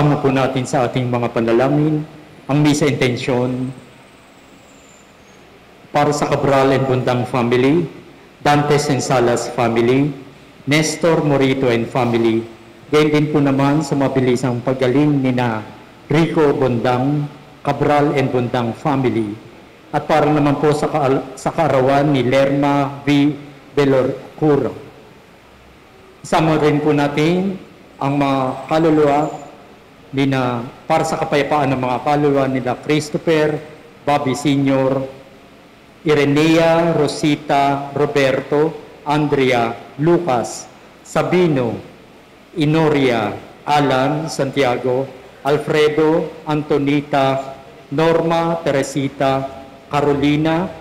Isama po natin sa ating mga panalangin ang misa intensyon para sa Cabral and Bundang family, Dantes and Salas family, Nestor Morito and family, gayon din po naman sa mabilisang paggaling ni na Rico Bundang, Cabral and Bundang family, at para naman po sa kaarawan ni Lerma V. Belorcuro. Isama rin po natin ang mga kaluluwa para sa kapayapaan ng mga kaluluwa nila Christopher, Bobby Sr., Irenea, Rosita, Roberto, Andrea, Lucas, Sabino, Inoria, Alan, Santiago, Alfredo, Antonita, Norma, Teresita, Carolina,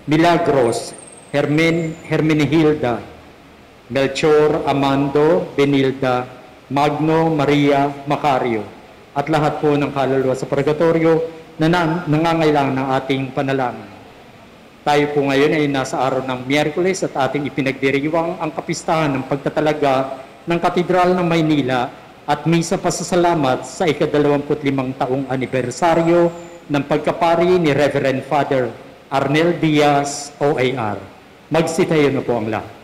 Milagros, Hermenegilda, Melchor, Amando, Benilda, Magno, Maria, Macario, at lahat po ng kaluluwa sa purgatorio na nangangailangan ng ating panalangin. Tayo po ngayon ay nasa araw ng Miyerkules at ating ipinagdiriwang ang kapistahan ng pagtatalaga ng Katedral ng Maynila at misa pasasalamat sa ika-25 taong anibersaryo ng pagkapari ni Reverend Father Arnel Diaz, OAR. Magsitayo na po ang lahat.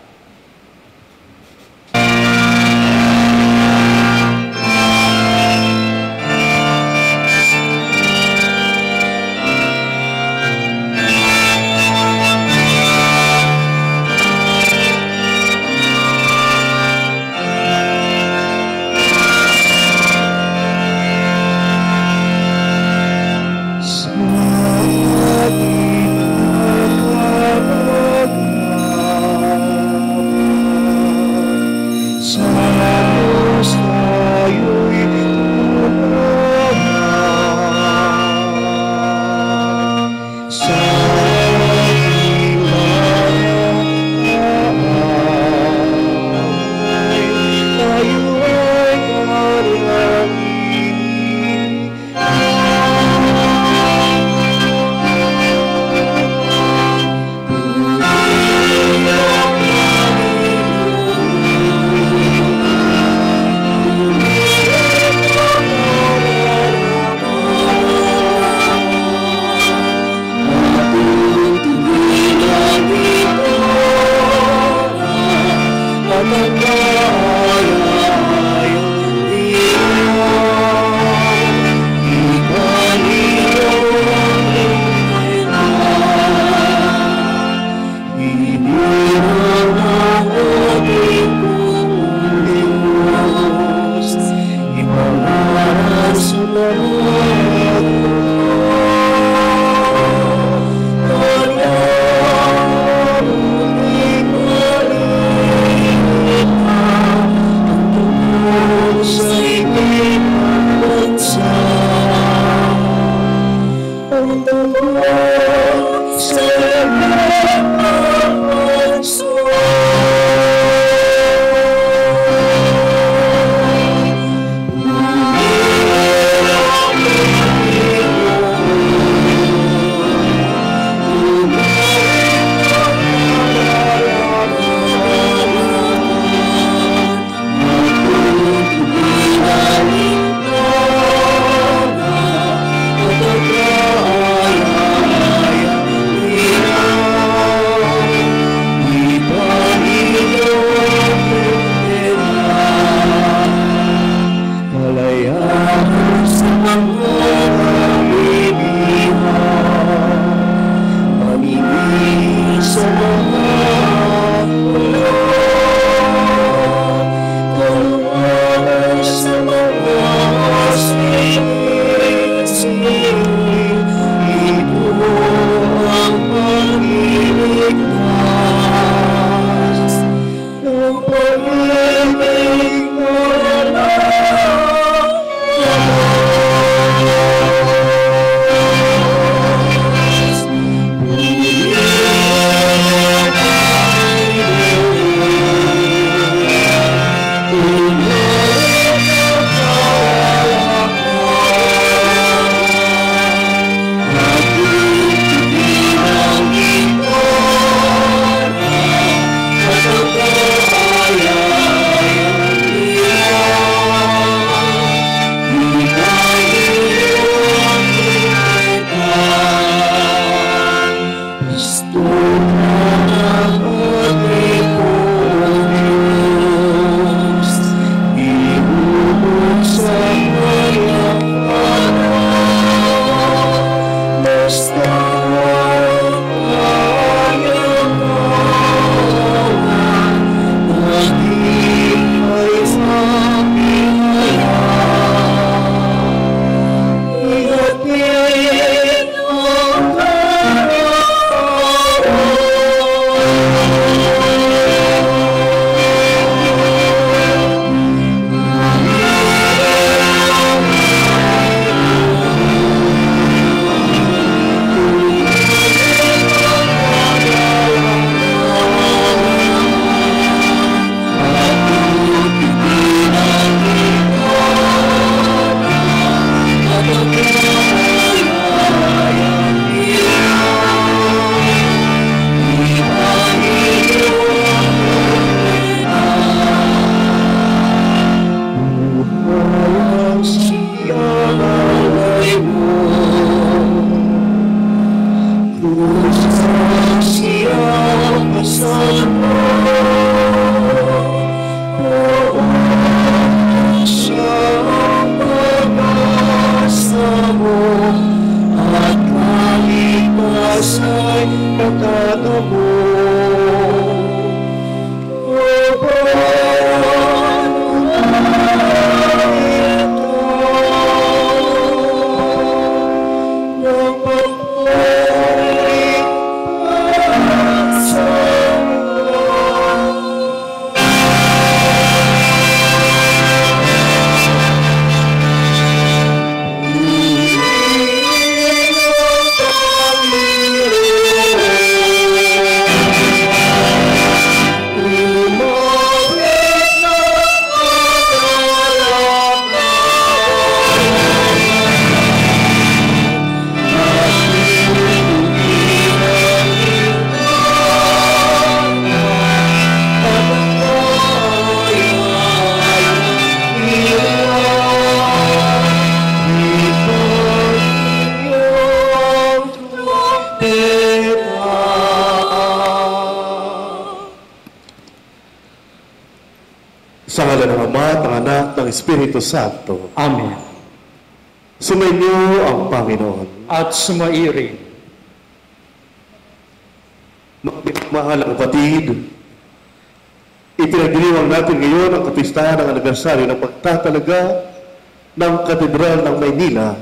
Espiritu Santo. Amen. Sumainyo ang Panginoon. At sumaiyo rin. Mahal ang kapatid, ipinagdiriwang natin ngayon ang kapistahan ng anibersaryo ng pagtatalaga ng Katedral ng Maynila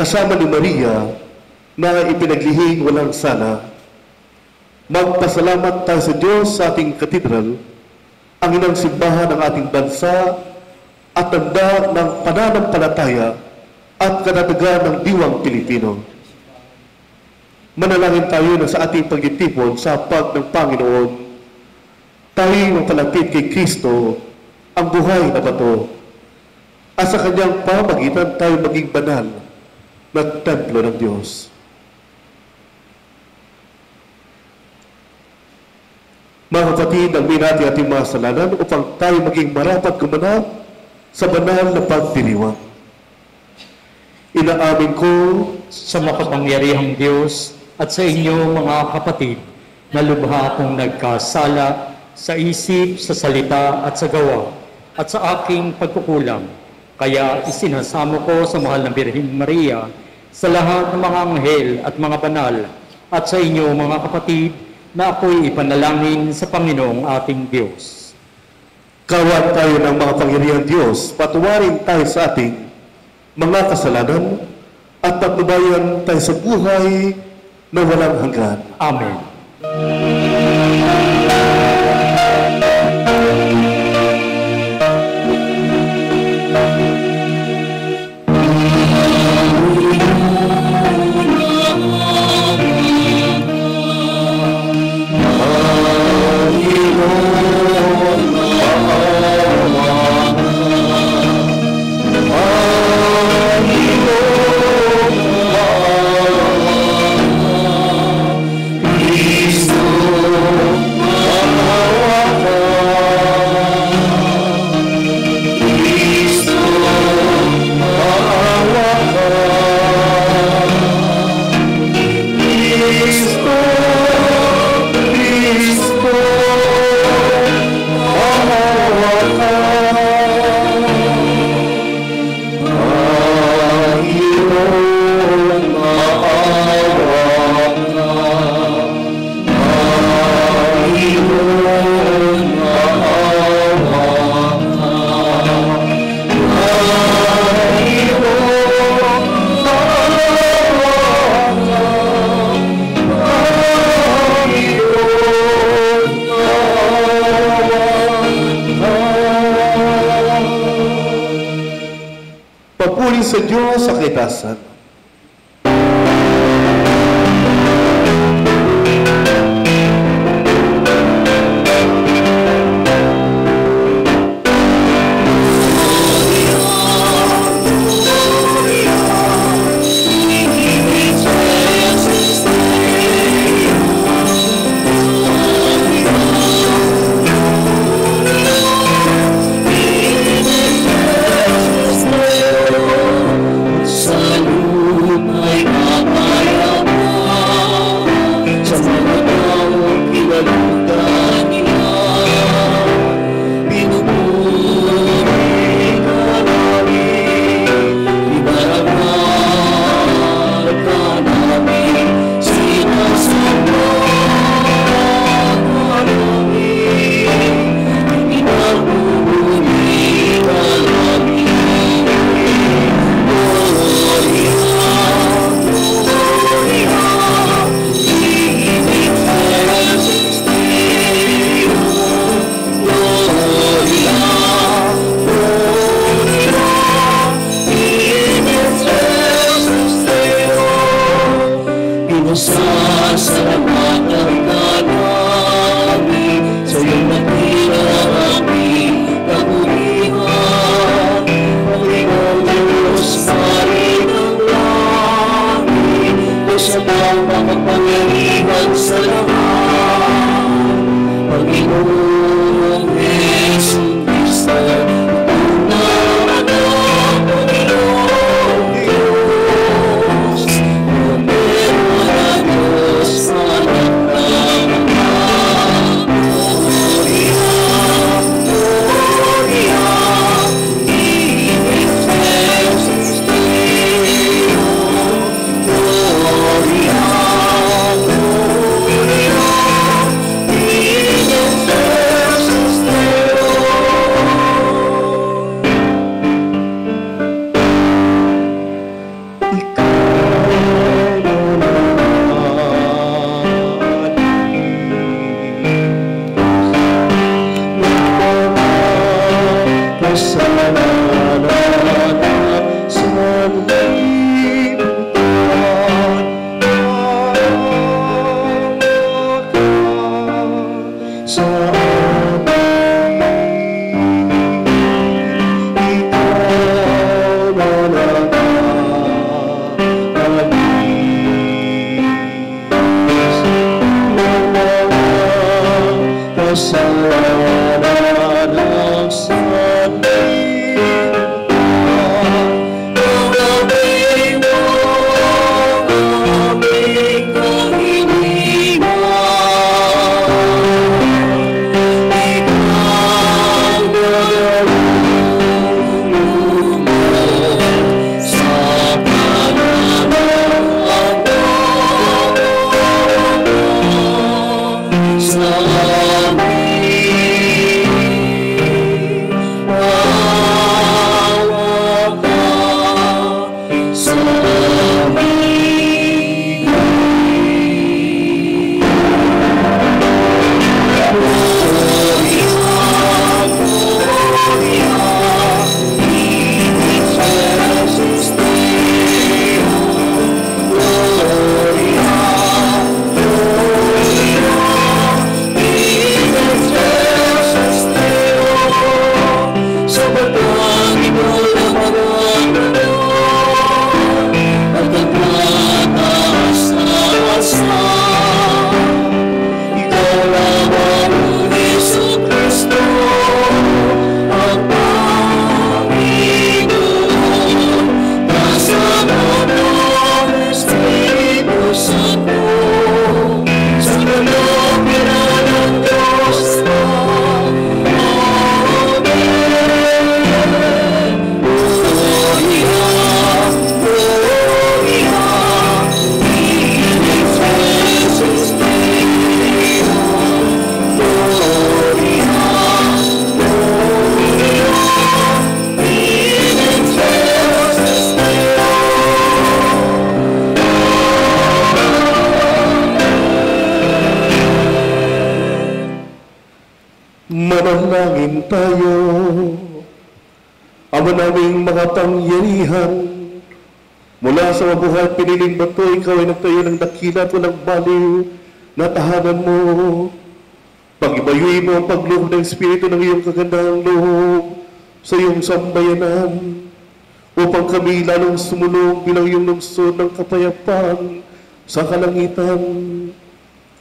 kasama ni Maria na ipinaglihing walang sana. Magpasalamat tayo sa Diyos sa ating katedral, ang inang simbahan ng ating bansa at tanda ng pananampalataya at katatagan ng diwang Pilipino. Manalangin tayo na sa ating pagtitipon sa pag ng Panginoon, tayo mapalapit kay Kristo, ang buhay na bato, at sa kanyang pamagitan tayo maging banal na templo ng Diyos. Mga kapatid, ang natin ating mga kasalanan upang tayo maging marapat gumanap sa banal na pagdiriwang. Inaamin ko Sa makapangyarihang Diyos at sa inyo mga kapatid, na lubha akong nagkasala sa isip, sa salita at sa gawa, at sa aking pagkukulang. Kaya isinasamo ko sa mahal na Birheng Maria, sa lahat ng mga anghel at mga banal, at sa inyo mga kapatid, na ako'y ipanalangin sa Panginoong ating Diyos. kawan tayo ng mga pangyarihan Diyos, patuwarin tayo sa ating mga kasalanan at patnubayan tayo sa buhay na walang hanggan. Amen. Papuri sa Diyos sa kaitasan. Manalangin tayo. Ama naming makapangyarihan, mula sa mabuhay piniling bato, ikaw ay nagtayo ng dakila at walang baliw na tahanan mo. Pag-ibayuin mo ang pagloob ng Espiritu ng iyong kagandahang loob sa iyong sambayanan, upang kami lalong sumulong bilang iyong lungsod ng kapayapaan sa kalangitan.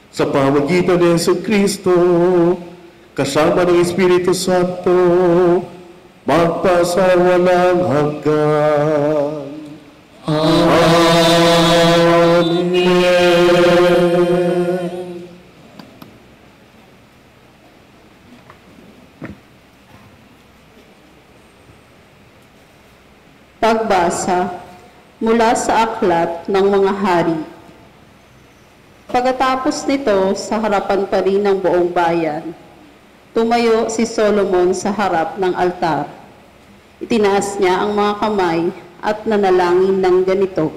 Sa pamagitan ni Yesu Kristo, kasama ng Espiritu Santo, magpasawalang hanggan. Amen. Pagbasa mula sa aklat ng mga hari. Pagkatapos nito, sa harapan pa rin ng buong bayan, tumayo si Solomon sa harap ng altar. Itinaas niya ang mga kamay at nanalangin ng ganito: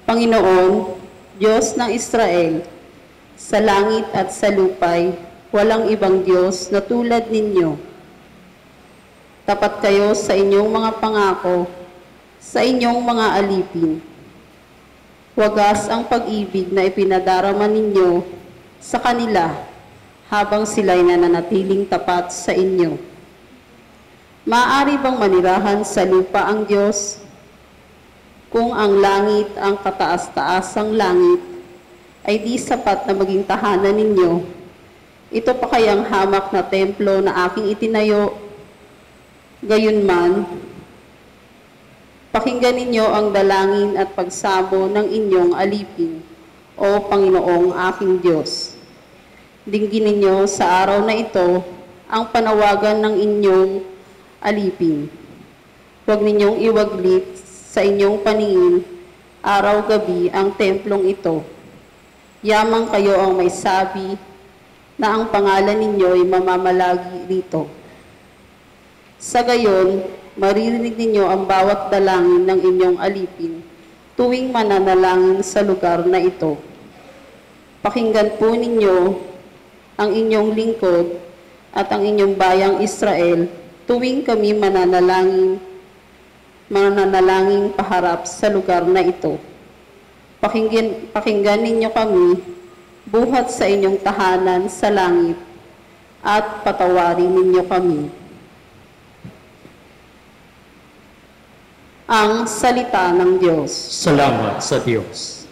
Panginoon, Diyos ng Israel, sa langit at sa lupay, walang ibang Diyos na tulad ninyo. Tapat kayo sa inyong mga pangako, sa inyong mga alipin. Wagas ang pag-ibig na ipinadarama ninyo sa kanila habang sila'y nananatiling tapat sa inyo. Maaari bang manirahan sa lupa ang Diyos? Kung ang langit, ang kataas-taasang langit, ay di sapat na maging tahanan ninyo, ito pa kayang hamak na templo na aking itinayo? Gayunman, pakinggan ninyo ang dalangin at pagsamo ng inyong alipin, o Panginoong aking Diyos. Dinggin ninyo sa araw na ito ang panawagan ng inyong alipin. Huwag ninyong iwaglit sa inyong paningin araw-gabi ang templong ito. Yamang kayo ang may sabi na ang pangalan ninyo ay mamamalagi rito. Sa gayon, maririnig ninyo ang bawat dalangin ng inyong alipin tuwing mananalangin sa lugar na ito. Pakinggan po ninyo ang inyong lingkod at ang inyong bayang Israel tuwing kami mananalangin paharap sa lugar na ito. Pakinggan ninyo kami buhat sa inyong tahanan sa langit at patawarin ninyo kami. Ang salita ng Diyos. Salamat sa Diyos.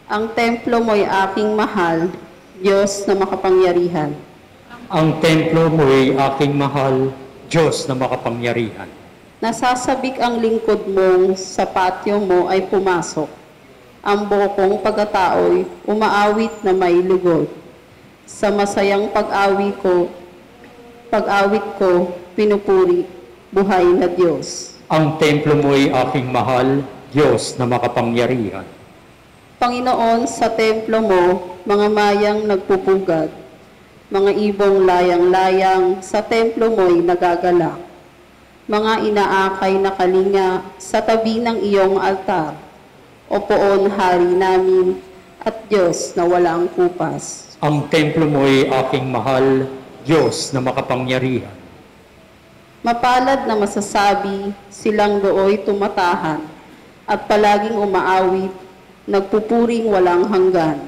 Ang templo mo'y aking mahal, Diyos na makapangyarihan. Ang templo mo'y aking mahal, Diyos na makapangyarihan. Nasasabik ang lingkod mong sa patio mo ay pumasok. Ang buo kong pagkatao'y umaawit na may lugod. Sa masayang pag-awit ko, pinupuri, buhay na Diyos. Ang templo mo'y aking mahal, Diyos na makapangyarihan. Panginoon, sa templo mo, mga mayang nagpupugad, mga ibong layang-layang, sa templo mo'y nagagalak. Mga inaakay na kalinga sa tabi ng iyong altar. O poon, hari namin, at Diyos na walang kupas. Ang templo mo'y aking mahal, Diyos na makapangyarihan. Mapalad na masasabi, silang dooy tumatahan, at palaging umaawit, nagpupuring walang hanggan.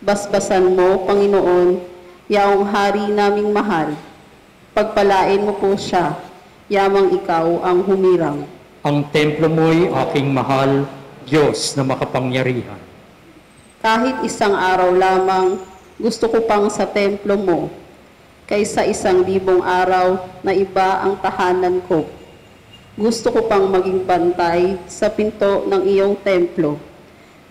Basbasan mo, Panginoon, yaong hari naming mahal. Pagpalain mo po siya, yamang ikaw ang humirang. Ang templo mo'y aking mahal, Diyos na makapangyarihan. Kahit isang araw lamang, gusto ko pang sa templo mo, kaysa 1,000 araw na iba ang tahanan ko. Gusto ko pang maging bantay sa pinto ng iyong templo,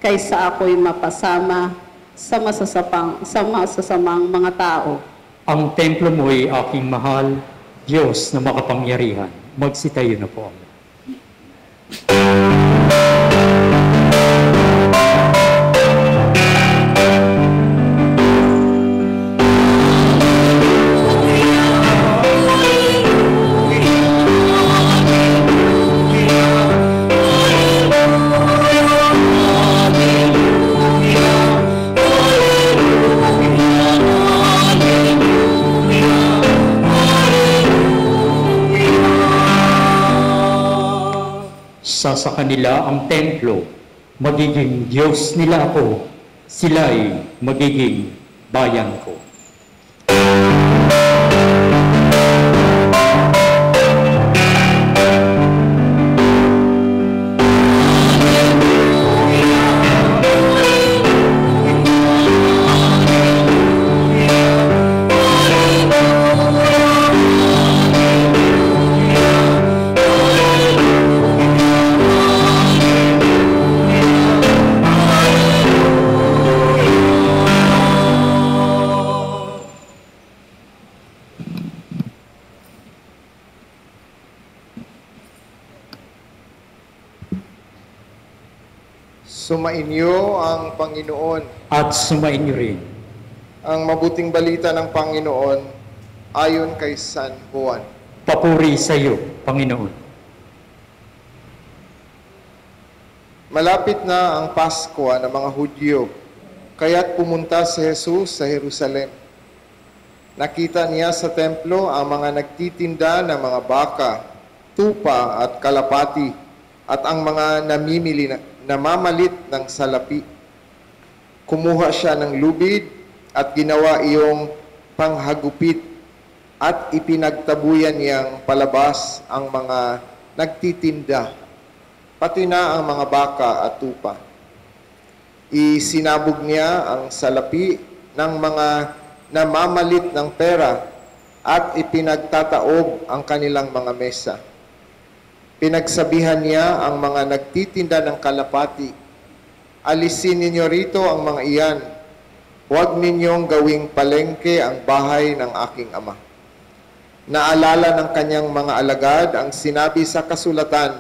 kaysa ako'y mapasama sa masasamang mga tao. Ang templo mo'y aking mahal, Diyos na makapangyarihan. Magsitayo na po. Sa kanila ang templo, magiging Diyos nila ako, sila'y magiging bayan ko. Sumainyo ang Panginoon. At sumainyo rin. Ang mabuting balita ng Panginoon ayon kay San Juan. Papuri sa iyo, Panginoon. Malapit na ang Pasko ng mga Hudyo, kaya't pumunta si Jesus sa Jerusalem. Nakita niya sa templo ang mga nagtitinda ng mga baka, tupa at kalapati, at ang mga namamalit ng salapi. Kumuha siya ng lubid at ginawa iyong panghagupit at ipinagtabuyan niyang palabas ang mga nagtitinda, pati na ang mga baka at tupa. Isinabog niya ang salapi ng mga namamalit ng pera at ipinagtataob ang kanilang mga mesa. Pinagsabihan niya ang mga nagtitinda ng kalapati, alisin ninyo rito ang mga iyan. Huwag ninyong gawing palengke ang bahay ng aking ama. Naalala ng kanyang mga alagad ang sinabi sa kasulatan,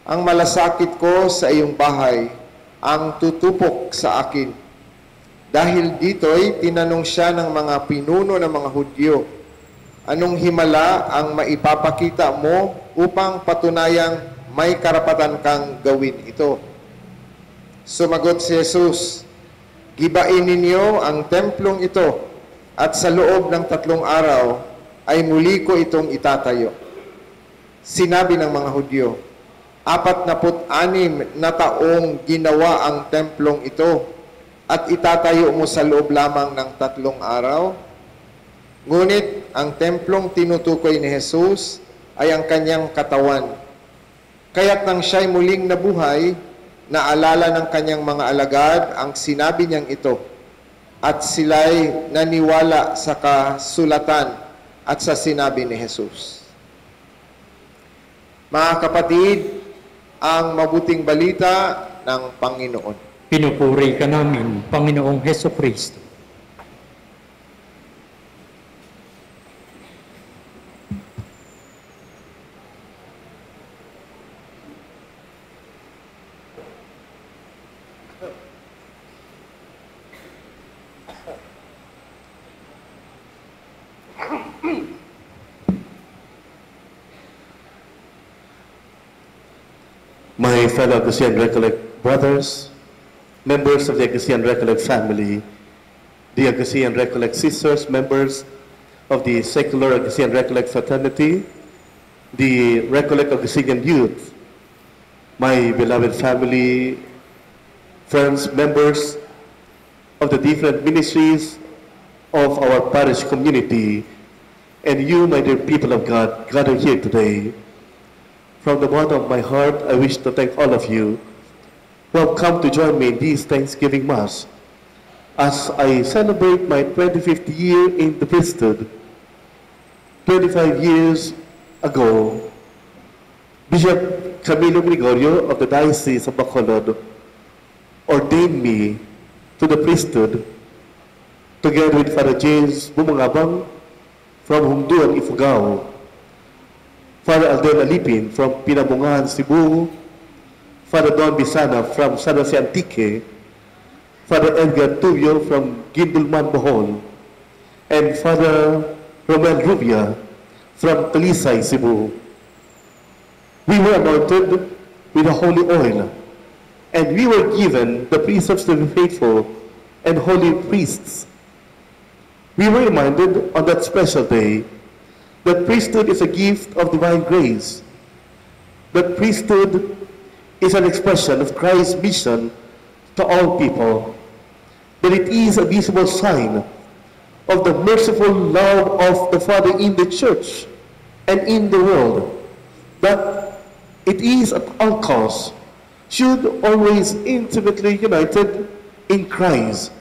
ang malasakit ko sa iyong bahay, ang tutupok sa akin. Dahil dito'y tinanong siya ng mga pinuno ng mga Hudyo, anong himala ang maipapakita mo upang patunayang may karapatan kang gawin ito? Sumagot si Jesus, gibain ninyo ang templong ito at sa loob ng 3 araw ay muli ko itong itatayo. Sinabi ng mga Hudyo, 46 na taong ginawa ang templong ito at itatayo mo sa loob lamang ng 3 araw? Ngunit ang templong tinutukoy ni Jesus ay ang kanyang katawan. Kaya't nang siya'y muling nabuhay, naalala ng kanyang mga alagad ang sinabi niyang ito, at sila'y naniwala sa kasulatan at sa sinabi ni Jesus. Mga kapatid, ang mabuting balita ng Panginoon. Pinupuri ka namin, Panginoong Hesukristo. My fellow Agustian Recollect brothers, members of the Agustian Recollect family, the Agustian Recollect sisters, members of the secular Agustian Recollect fraternity, the Recollect Augustinian youth, my beloved family, friends, members of the different ministries of our parish community, and you, my dear people of God, gathered here today. From the bottom of my heart, I wish to thank all of you who have come to join me in this Thanksgiving Mass as I celebrate my 25th year in the priesthood. 25 years ago, Bishop Camilo Gregorio of the Diocese of Bacolod ordained me to the priesthood together with Father James Bumangabang from Humduan, Ifugao, Father Alden Alipin from Pinabungahan, Cebu, Father Don Bisana from San Jose Antique, Father Edgar Tubio from Gindulman, Bohol, and Father Romel Rubia from Talisay, Cebu. We were anointed with the holy oil, and we were given the precepts to be faithful and holy priests. We were reminded on that special day that priesthood is a gift of divine grace. That priesthood is an expression of Christ's mission to all people, that it is a visible sign of the merciful love of the Father in the church and in the world, that it is at all costs should always intimately united in Christ,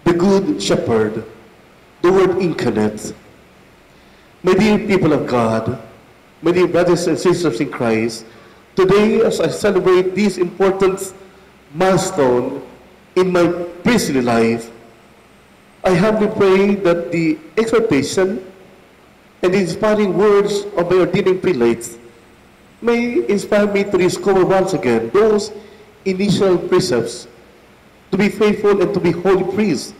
the Good Shepherd, the Word incarnate. My dear people of God, my dear brothers and sisters in Christ, today as I celebrate this important milestone in my priestly life, I humbly pray that the exhortation and the inspiring words of my ordaining prelates may inspire me to discover once again those initial precepts, to be faithful and to be holy priests,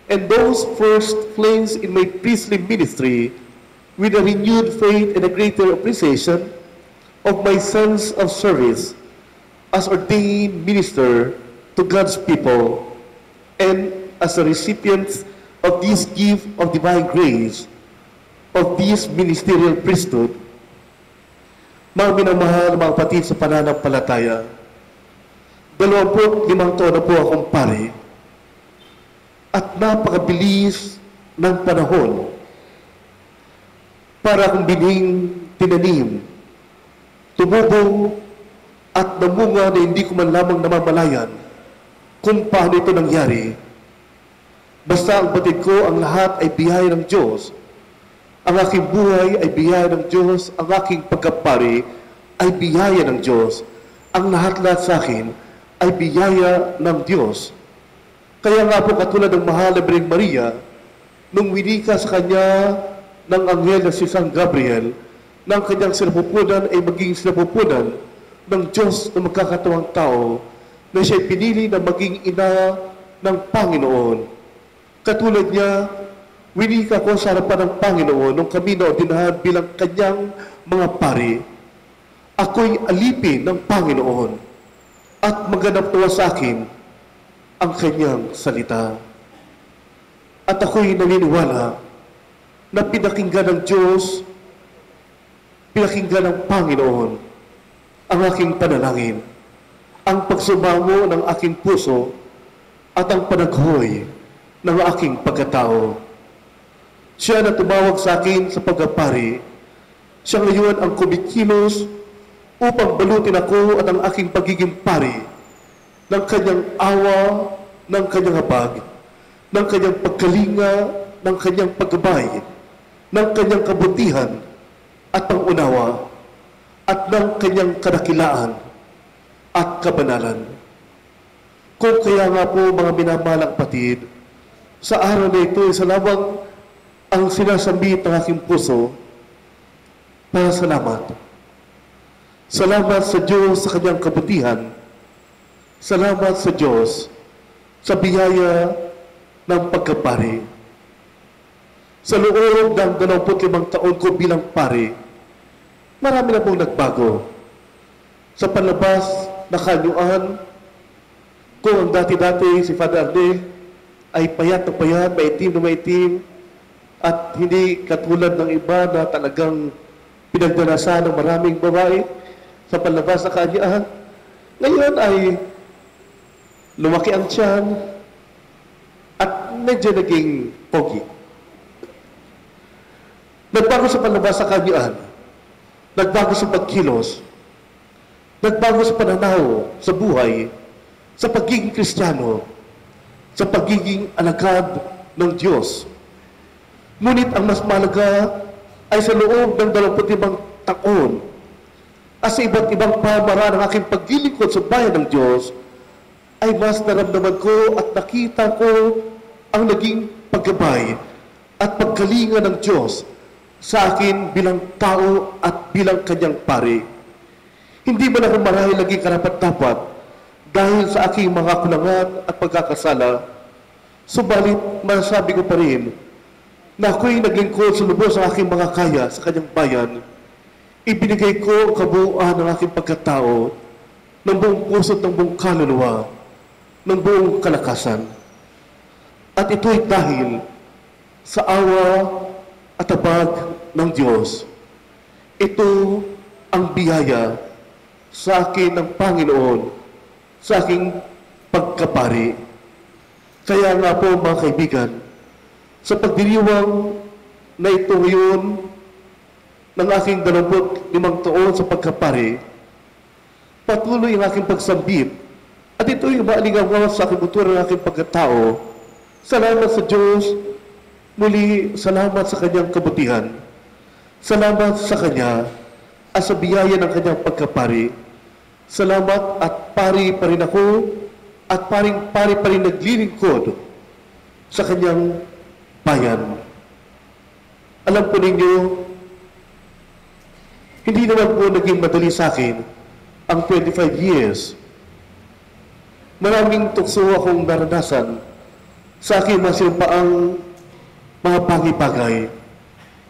and those first flames in my priestly ministry with a renewed faith and a greater appreciation of my sense of service as ordained minister to God's people and as a recipient of this gift of divine grace, of this ministerial priesthood. Mga minamahal, mga kapatid sa pananampalataya, 25 taon na po akong pare at napakabilis ng panahon para akong bining tinanim, tumubo at namunga na hindi ko man lamang namamalayan kung paano ito nangyari. Basta ang batid ko, ang lahat ay biyaya ng Diyos. Ang aking buhay ay biyaya ng Diyos. Ang aking pagkapari ay biyaya ng Diyos. Ang lahat-lahat sa akin ay biyaya ng Diyos. Kaya nga po katulad ng mahal na Birheng Maria, nung winika sa kanya ng anghel na si San Gabriel, ng kanyang sinapupunan ay maging sinapupunan ng Diyos na magkakatawang tao, na siya'y pinili na maging ina ng Panginoon. Katulad niya, winika ko sa harapan ng Panginoon nung kami na ordinahan bilang kanyang mga pari. Ako'y alipin ng Panginoon at maganap tuwa sa akin ang kanyang salita. At ako'y naniniwala na pinakinggan ng Diyos, pinakinggan ng Panginoon ang aking panalangin, ang pagsumango ng aking puso at ang panaghoy ng aking pagkatao. Siya na tumawag sa akin sa pagkapari, siya ngayon ang kumikilos upang balutin ako at ang aking pagiging pari ng kanyang awa, ng kanyang habag, ng kanyang pagkalinga, ng kanyang paggabay, ng kanyang kabutihan at pangunawa, at ng kanyang kadakilaan at kabanalan. Kung kaya nga po mga minamalang patid, sa araw na ito, isa lamang ang sinasambit ng aking puso para salamat. Salamat sa Diyos sa kanyang kabutihan. Salamat sa Diyos sa biyaya ng pagkapari. Sa loob ng 25 taon ko bilang pari, marami na pong nagbago. Sa panlabas na kanyuan, kung ang dati-dati si Father Arnel ay payat na payat, maitim na maitim, at hindi katulad ng iba na talagang pinagdanasan ng maraming babae sa panlabas na kanyaan. Ngayon ay lumaki ang tiyan at medyo naging pogi. Nagbago sa panlabas sa kanyaan, nagbago sa pagkilos, nagbago sa pananaw sa buhay, sa pagiging Kristiyano, sa pagiging alagad ng Diyos. Ngunit ang mas mahalaga ay sa loob ng 25 taon at sa iba't ibang pamaraan ng aking paglilingkod sa bayan ng Diyos, ay mas naramdaman ko at nakita ko ang naging paggabay at pagkalinga ng Diyos sa akin bilang tao at bilang kanyang pari. Hindi man ako marahil naging karapat-dapat dahil sa aking mga kulangan at pagkakasala, subalit masasabi ko pa rin na ako'y naglingkod sa lubos ng aking mga kaya sa kanyang bayan. Ibinigay ko ang kabuuan ng aking pagkatao ng buong puso at ng buong kaluluwa, ng buong kalakasan. At ito'y dahil sa awa at habag ng Diyos. Ito ang biyaya sa akin ng Panginoon sa aking pagkapari. Kaya nga po mga kaibigan, sa pagdiriwang na ito ngayon ng aking 25 taon sa pagkapari, patuloy ang aking pagsambit at ito'y maalingaw sa aking butura ng aking pagkatao. Salamat sa Diyos, muli salamat sa Kanyang kabutihan, salamat sa Kanya at sa biyaya ng Kanyang pagkapari. Salamat at pari pa rin ako at pari pa rin naglilingkod sa Kanyang bayan. Alam po ninyo, hindi naman po naging madali sa akin ang 25 years. Maraming tukso akong naranasan sa aking masimpaang mga bagay-bagay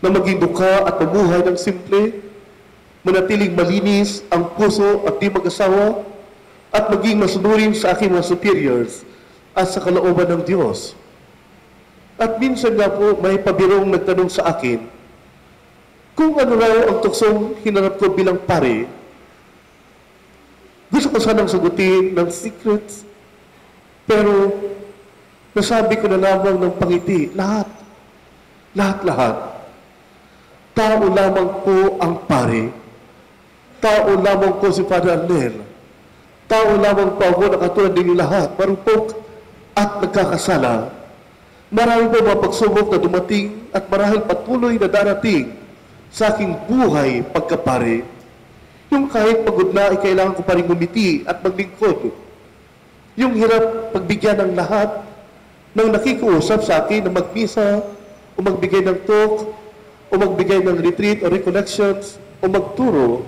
na maging duka at mabuhay ng simple, manatiling malinis ang puso at di mag-asawa, at maging masunurin sa aking mga superiors at sa kalooban ng Diyos. At minsan nga po, may pabirong nagtanong sa akin kung ano raw ang tuksong hinanap ko bilang pare. Gusto ko sanang sagutin ng secrets, pero nasabi ko na lamang ng pangiti, lahat. Tao lamang po ang pare. Tao lamang po si Father Arnel. Tao lamang po ako na katulad din lahat, marupok at nagkakasala. Marami po mga pagsubok na dumating at marahil patuloy na darating sa aking buhay pagkapare. Yung kahit pagod na, ay kailangan ko pa rin ngumiti at maglingkod. Yung hirap pagbigyan ng lahat ng nakikiusap sa akin na magmisa o magbigay ng talk o magbigay ng retreat o recollections o magturo.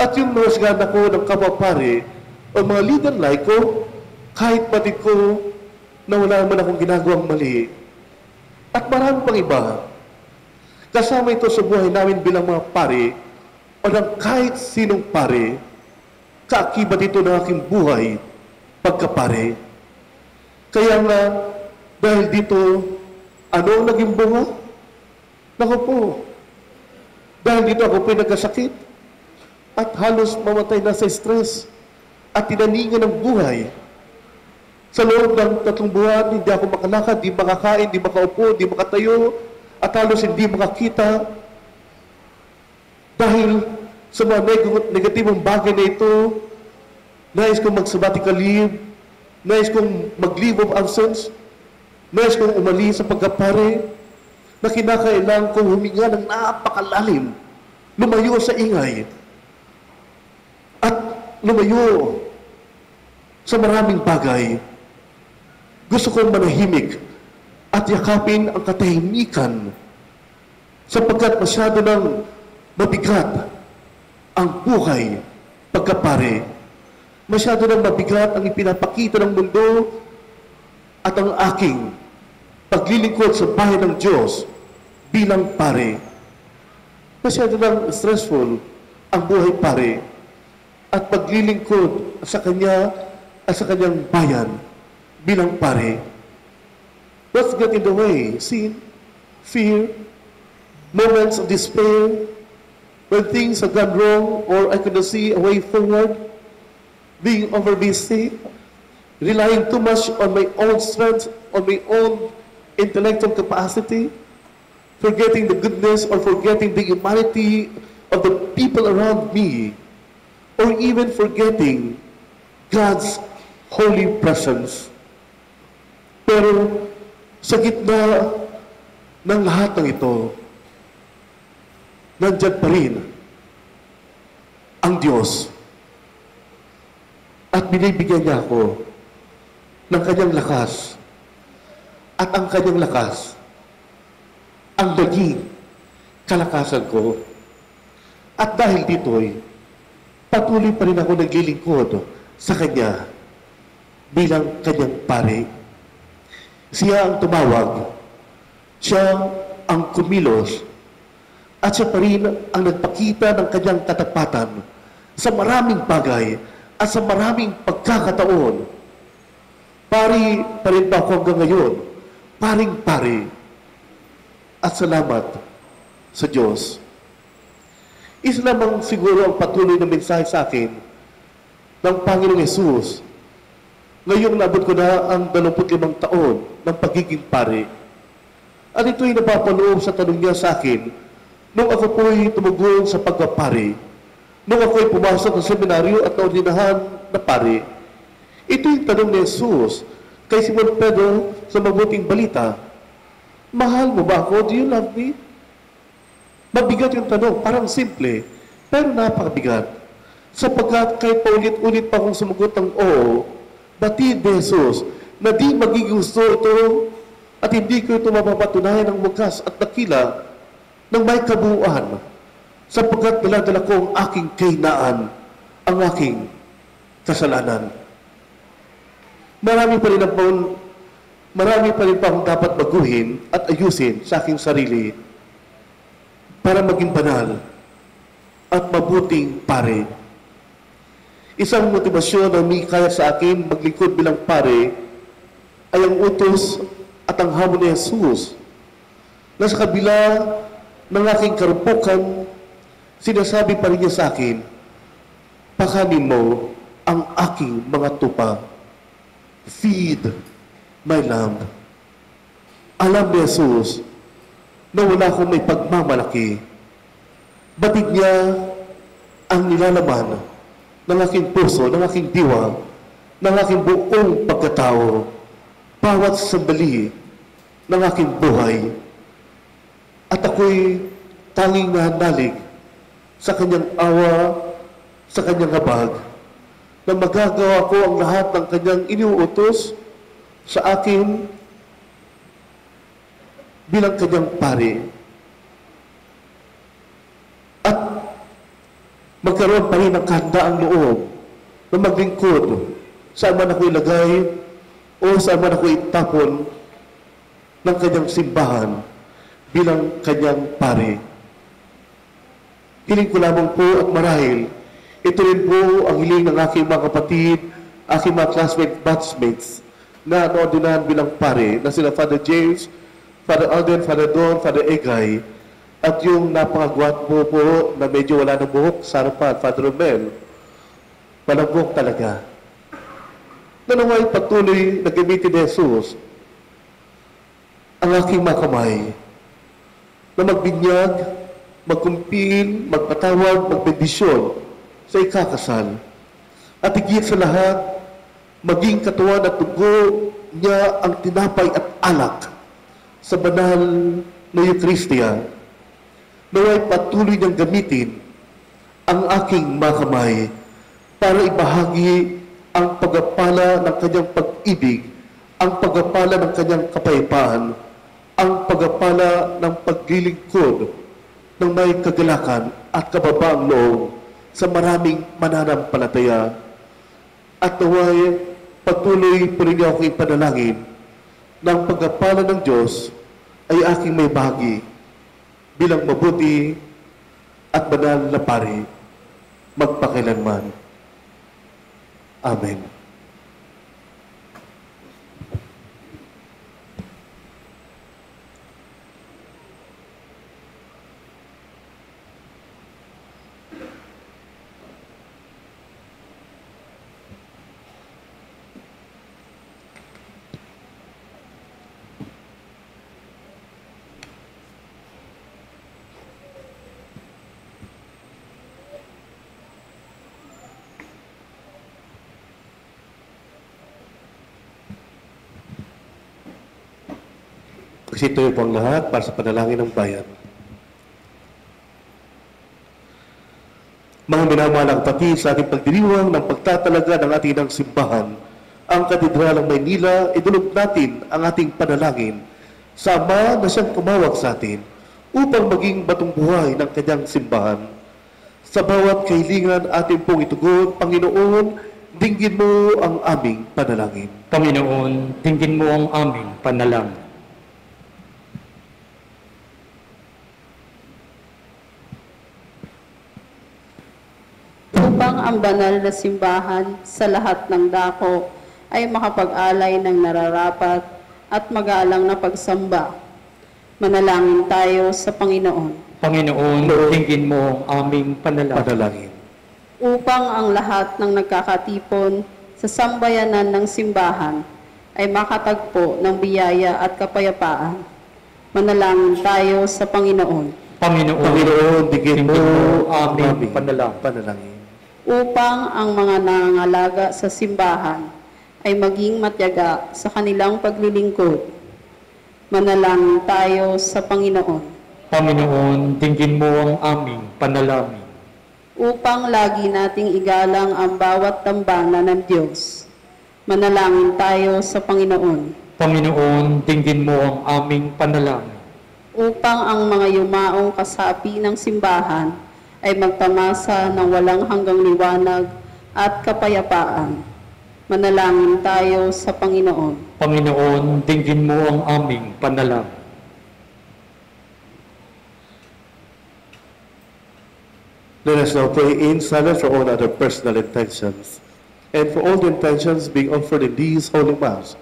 At yung nasgana ko ng kapapare o mga leader like ko, kahit batid ko na wala naman akong ginagawang mali. At marami pang iba. Kasama ito sa buhay namin bilang mga pare o ng kahit sinong pare, kaakibat ito ng aking buhay pagkapare. Kaya nga, dahil dito, ano ang naging bunga? Naku po, dahil dito ako pinagkasakit at halos mamatay na sa stress at tinaningan ng buhay. Sa loob ng 3 buwan, hindi ako makalakad, di makakain, di makaupo, di makatayo, at halos hindi makakita. Dahil sa mga negatibong bagay na ito, nais kong mag-sabbatical leave, nais kong mag-leave of absence, nais kong umalis sa pagkapare, na kinakailangan kong huminga ng napakalalim, lumayo sa ingay, at lumayo sa maraming bagay. Gusto kong manahimik at yakapin ang katahimikan sapagkat masyado ng mabigat ang buhay pagkapare. Masyado ng mabigat ang ipinapakita ng mundo at ang aking paglilingkod sa bahay ng Diyos bilang pare. Masyado ng stressful ang buhay pare at paglilingkod sa Kanya at sa Kanyang bayan bilang pare. What's get in the way? Sin, fear, moments of despair, when things have gone wrong or I couldn't see a way forward, being overbusy, relying too much on my own strength, on my own intellectual capacity, forgetting the goodness or forgetting the humanity of the people around me, or even forgetting God's holy presence. Pero sa gitna ng lahat ng ito, nandyan pa rin ang Diyos. At binibigyan niya ako ng Kanyang lakas. At ang Kanyang lakas ang naging kalakasan ko. At dahil dito'y patuloy pa rin ako naglilingkod sa Kanya bilang Kanyang pare. Siya ang tumawag, siya ang kumilos, at siya pa rin ang nagpakita ng Kanyang katapatan sa maraming bagay at sa maraming pagkakataon. Pari pa rin ba ako hanggang ngayon? Paring pari. At salamat sa Diyos. Isa lamang siguro ang patuloy na mensahe sa akin ng Panginoong Yesus. Ngayong nabot ko na ang 25 taon ng pagiging pare. At ito'y napapaloob sa tanong niya sa akin nung ako po'y tumugon sa pagpapare, nung ako'y pumasok sa seminaryo at naordinahan na pare. Ito'y tanong ni Jesus kay Simon Pedro sa mabuting balita. Mahal mo ba ako? Do you love me? Mabigat yung tanong, parang simple, pero napakabigat. Sapagkat kahit paulit-ulit pa akong sumagot ng oo, batid ni Jesus na di magiging gusto ito at hindi ko ito mapapatunayan ng wagas at dakila ng may kabuuan, sapagkat daladala ko ang aking kahinaan, ang aking kasalanan. Marami pa rin pa akong dapat baguhin at ayusin sa aking sarili para maging banal at mabuting pare. Isang motibasyon na umikaya sa akin maglingkod bilang pare ay ang utos at ang hamon ni Jesus na sa kabila ng aking karupukan, sinasabi pa rin niya sa akin, pakanin mo ang aking mga tupa. Feed my lamb. Alam ni Jesus na wala akong may pagmamalaki. Batid niya ang nilalaman ng aking puso, ng aking diwa, ng aking buong pagkatao, bawat sandali ng aking buhay. At ako'y tanging nahanalig sa kanyang awa, sa kanyang habag, na magagawa ko ang lahat ng kanyang iniuutos sa akin bilang kanyang pare. At magkaroon pa rin ng kahandaang loob na maglingkod saan man ako ilagay o saan man ako itapon ng kanyang simbahan bilang kanyang pare. Hiling ko lamang po at marahil, ito rin po ang hiling ng aking mga kapatid, aking mga classmates, batchmates, na naordinahan bilang pare, na sila Father James, Father Alden, Father Don, Father Egay, at yung napakagwapo po na medyo wala ng buhok sa harapan, Father Romel. Walang buhok talaga. Na naway patuloy na gamitin ni Jesus ang aking mga kamay na magbinyag, magkumpil, magpatawad, magbendisyon sa ikakasal. At higit sa lahat, maging katawan at dugo niya ang tinapay at alak sa banal na Eucharistia. Naway patuloy niyang gamitin ang aking mga kamay para ibahagi ang pagpapala ng kanyang pag-ibig, ang pagpapala ng kanyang kapayapaan, ang pagpapala ng paglilingkod ng may kagalakan at kababaang loob sa maraming mananampalataya. At naway patuloy po rin niyo akong ipanalangin ng pagpapala ng Diyos ay aking may bahagi bilang mabuti at banal na pari magpakailanman. Amen. Kasi ito po ang lahat para sa panalangin ng bayan. Mga minamalang pati sa ating pagdiriwang ng pagtatalaga ng ating ng simbahan, ang Katedral ng Maynila, idulog natin ang ating panalangin sa Ama na siyang tumawag sa atin upang maging batong buhay ng kanyang simbahan. Sa bawat kahilingan ating pong itugon, Panginoon, dinggin mo ang aming panalangin. Panginoon, dinggin mo ang aming panalangin. Upang ang banal na simbahan sa lahat ng dako ay makapag-alay ng nararapat at magalang na pagsamba. Manalangin tayo sa Panginoon. Panginoon, dinggin mo ang aming panalangin. Panalangin. Upang ang lahat ng nagkakatipon sa sambayanan ng simbahan ay makatagpo ng biyaya at kapayapaan. Manalangin tayo sa Panginoon. Panginoon, digin mo ang aming aming panalangin. Upang ang mga nangangalaga sa simbahan ay maging matyaga sa kanilang paglilingkod. Manalangin tayo sa Panginoon. Panginoon, dinggin mo ang aming panalangin. Upang lagi nating igalang ang bawat dambana ng Diyos. Manalangin tayo sa Panginoon. Panginoon, dinggin mo ang aming panalangin. Upang ang mga yumaong kasapi ng simbahan ay magtamasa ng walang hanggang liwanag at kapayapaan. Manalangin tayo sa Panginoon. Panginoon, dinggin mo ang aming panalangin. Let us now pray in silence for all other personal intentions and for all the intentions being offered in this Holy Mass,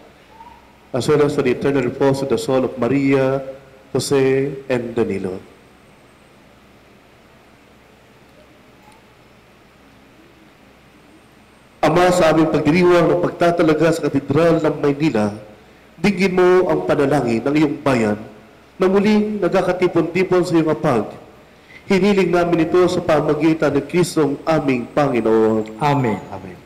as well as for the eternal repose of the soul of Maria, Jose, and Danilo. Ama, sa aming pagdiriwang ng pagtatalaga sa Katedral ng Maynila, dinggin mo ang panalangin ng iyong bayan na muling nagkakatipon-tipon sa iyong apag. Hiniling namin ito sa pamagitan ng Kristong aming Panginoon. Amen. Amen.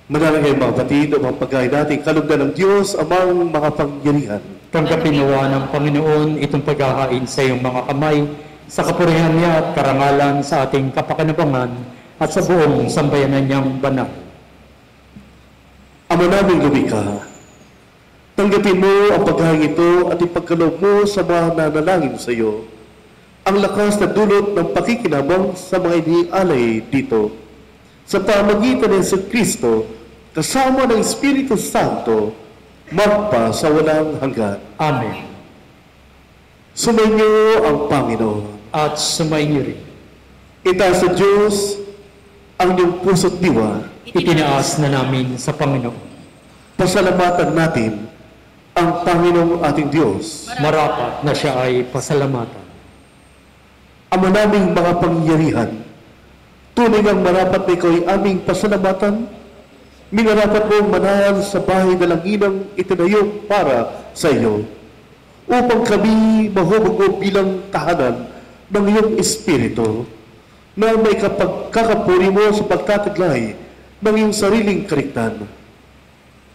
Manalangay mga batid o mga pagkain natin kalugdan ng Diyos amang mga pangyarihan. Tanggapin nawa ng Panginoon itong paghahain sa iyong mga kamay, sa kapurihan niya at karangalan sa ating kapakinabangan at sa buong sambayanan niyang banal. Ama naming lumikha, tanggapin mo ang pagkain ito at ipagkaloob mo sa mga nanalangin sa iyo ang lakas na dulot ng pakikinabang sa mga inialay dito. Sa pamagitan ng Yesu Kristo, kasama ng Espiritu Santo, magpa sa walang hanggan. Amen. Sumainyo ang Panginoon. At sumainyo rin. Itaas sa Diyos ang iyong puso't diwa. Itinaas na namin sa Panginoon. Pasalamatan natin ang Panginoong ating Diyos. Marapat na siya ay pasalamatan. Ama naming mga pangyarihan, tunay ngang marapat na ikaw ay aming pasalamatan. Minarapat mong manahan sa bahay na langinang itinayo para sa iyo, upang kami mahubog bilang tahanan ng iyong Espiritu, na may kapagkakapuri mo sa pagtataglay ng iyong sariling kaligtan.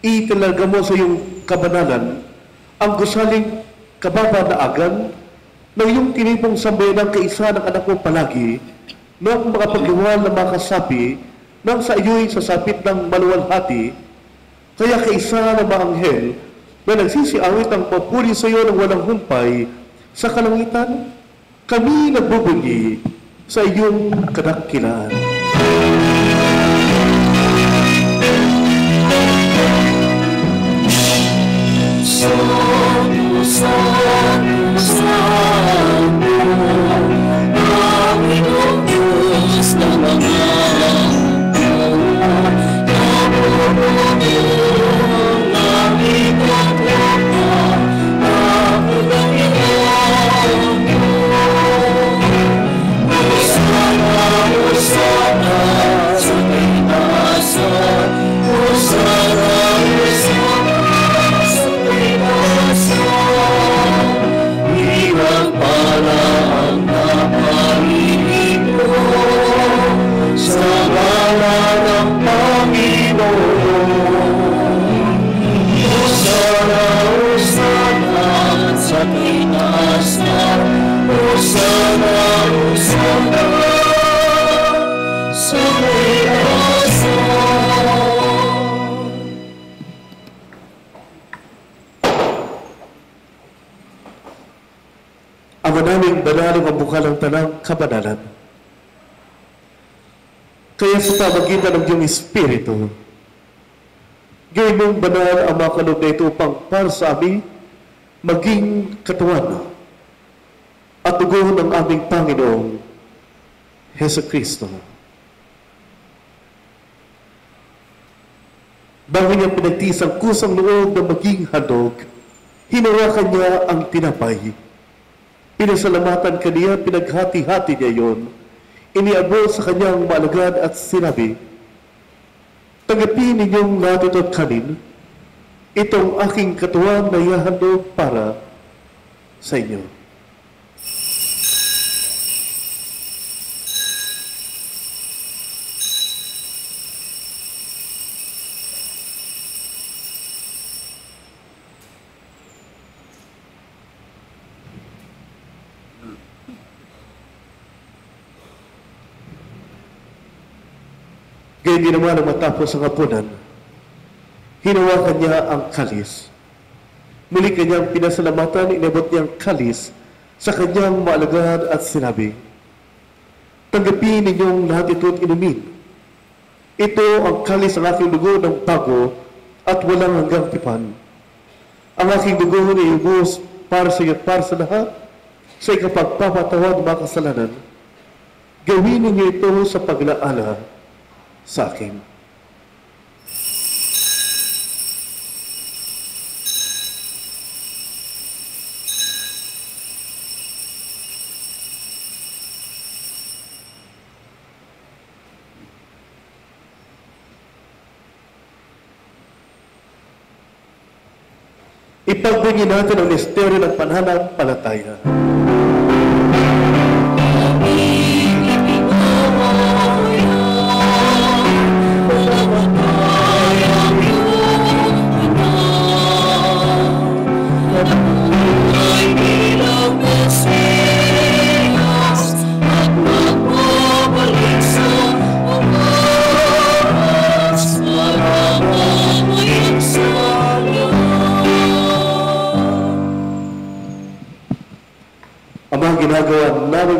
Italaga mo sa iyong kabanalan ang gusaling kababanaagan ng iyong tinipong sambayan ng kaisa ng anak mo palagi, ng mga pagluwal na makasapi nang sa iyo'y sasapit ng maluwalhati, kaya kaisa ng mga anghel na nagsisiawit ang papuri sa iyo ng walang humpay sa kalangitan, kami nagbubunyi sa iyong kadakilaan. Santo, Santo, Santo, Panginoong Diyos na mga ang manaming banalang ang bukalang tanang kabanalan. Kaya sa pamagitan ng iyong Espiritu, gawin mong banal ang mga kaloob na ito upang para sa amin maging katawan at dugo ng aming Panginoong Hesus Kristo. Bago niya pinagtiis ang kusang loob na maging handog, hinawakan niya ang tinapay. Pinasalamatan kaniya, pinaghati-hati niya yon. Iniabot sa kanyang maalagad at sinabi, tanggapin ninyong lahat ito at kanin, itong aking katawan na ihahandog para sa inyo. Ganyan din naman ang matapos ang hapunan, hinawakan niya ang kalis. Muli kanyang pinasalamatan, inabot niya ang kalis sa kanyang maalagad at sinabi, tanggapin ninyong lahat ito at inumin. Ito ang kalis ng aking dugo ng bago at walang hanggang tipan. Ang aking dugo na iubos para sa iyo at para sa lahat, sa ikapagpapatawad ng mga kasalanan. Gawin ninyo ito sa paglaala sa akin. Ipagbigyan natin ang misteryo ng pananampalataya. Amen.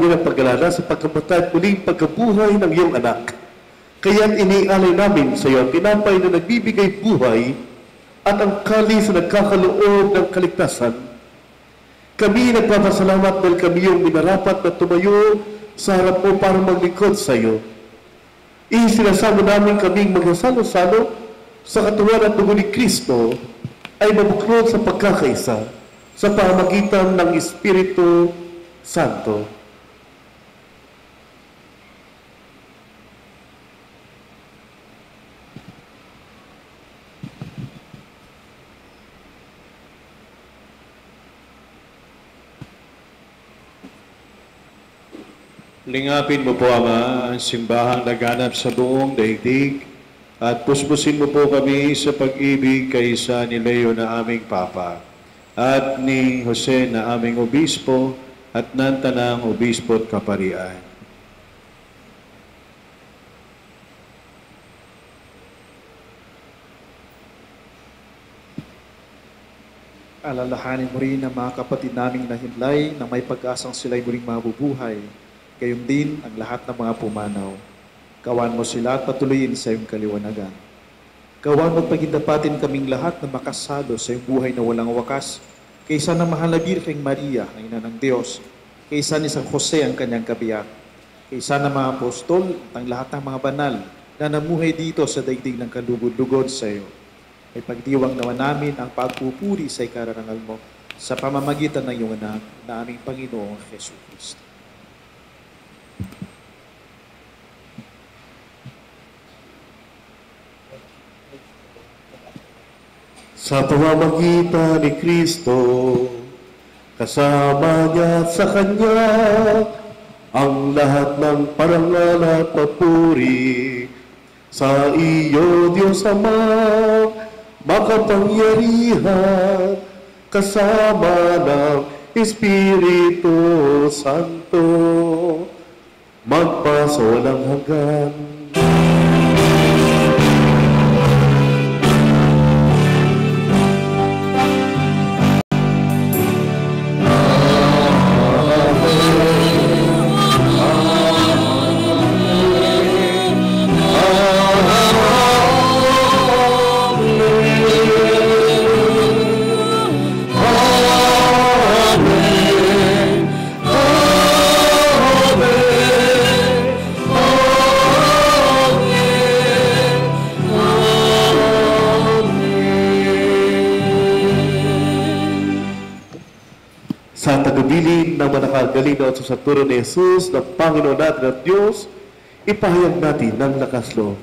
niya ng pag-alala sa pagkamatay at muling pagkabuhay ng iyong anak. Kaya't inialay namin sa iyo ang tinapay na nagbibigay buhay at ang kalis na nagkakaloob ng kaligtasan. Kami nagpapasalamat dahil kami yung minarapat na tumayo sa harap mo para maglingkod sa iyo. Isinasama namin kaming magsasalo-salo sa katawan at dugo ni Kristo ay mabuklod sa pagkakaisa sa pamamagitan ng Espiritu Santo. Lingapin mo po, Ama, ang simbahang naganap sa buong daigdig at puspusin mo po kami sa pag-ibig kaysa ni Leo na aming Papa at ni Jose na aming Obispo at ng tanang Obispo at Kaparian. Alalahanin mo rin ang mga kapatid naming nahimlay na may pag-asang sila'y muling mabubuhay. Gayon din ang lahat ng mga pumanaw. Kawan mo sila at patuloyin sa iyong kaliwanagan. Kawan mo at pagindapatin kaming lahat na makasalo sa iyong buhay na walang wakas, kaysa ng mahal na Birheng Maria, ang ina ng Diyos, kaysa ni San Jose ang kanyang kabiyak, kaysa ng mga apostol at ang lahat ng mga banal na namuhay dito sa daigdig ng kalugod-lugod sa iyo. Ay pagdiwang naman namin ang pagpupuri sa ikararangal mo sa pamamagitan ng iyong anak na aming Panginoong Jesu Cristo. Sa pamamagitan ni Kristo, kasama niya at sa Kanya, ang lahat ng parangal at papuri sa iyo, Diyos Ama, makapangyarihan, kasama ng Espiritu Santo, magpasawalang hanggan. Sa tagabilin ng manakagaling na sa turo ni Jesus na Panginoon natin at Diyos, ipahayag natin ng lakas loob.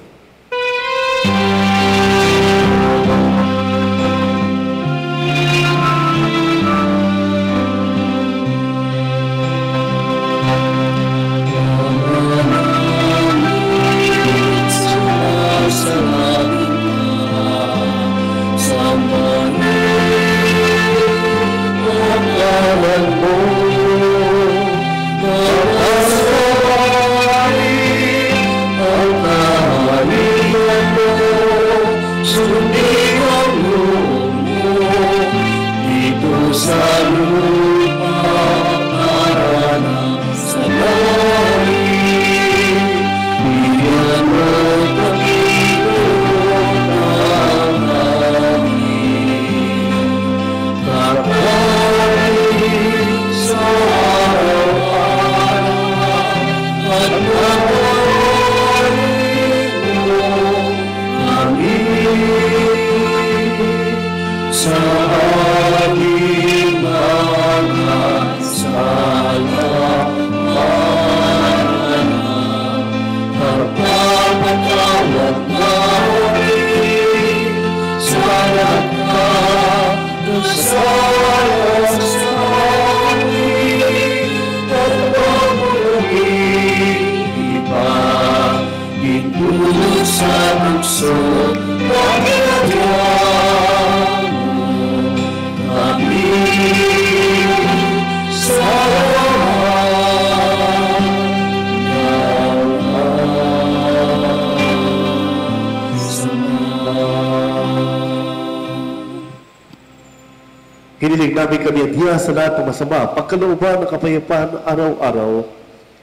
Hiniling namin kami at hiya sa lahat ng masama, pagkalooban ng kapayapaan araw-araw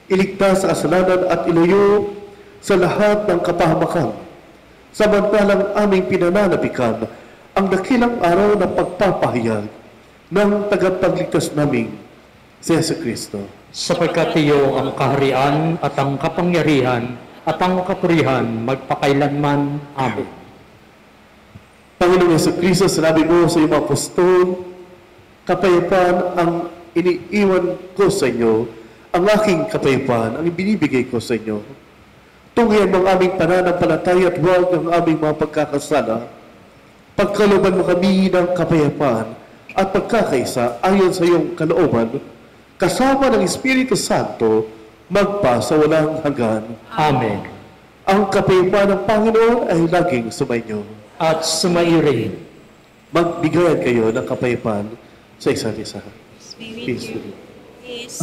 iligtas sa kasalanan at ilayo sa lahat ng kapahamakan. Samantalang aming pinananabikan ang dakilang araw ng pagpapahayag ng tagapagligtas naming si Jesucristo. Sapagkat iyo ang kaharian at ang kapangyarihan at ang kapurihan magpakailanman. Amen. Panginoong Jesucristo, sinabi mo sa iyong mga apostol, kapayapaan ang iniiwan ko sa inyo, ang aking kapayapaan ang ibinibigay ko sa inyo. Tungian mo ang aming pananampalataya at huwag ang aming mga pagkakasala. Pagkalooban mo kami ng kapayapaan at pagkakaisa ayon sa iyong kalooban, kasama ng Espiritu Santo, magpa sa walang hanggan. Amen. Ang kapayapaan ng Panginoon ay laging sumainyo. At sumairin. Magbigayan kayo ng kapayapaan sa isa't isa. Peace with you. Peace.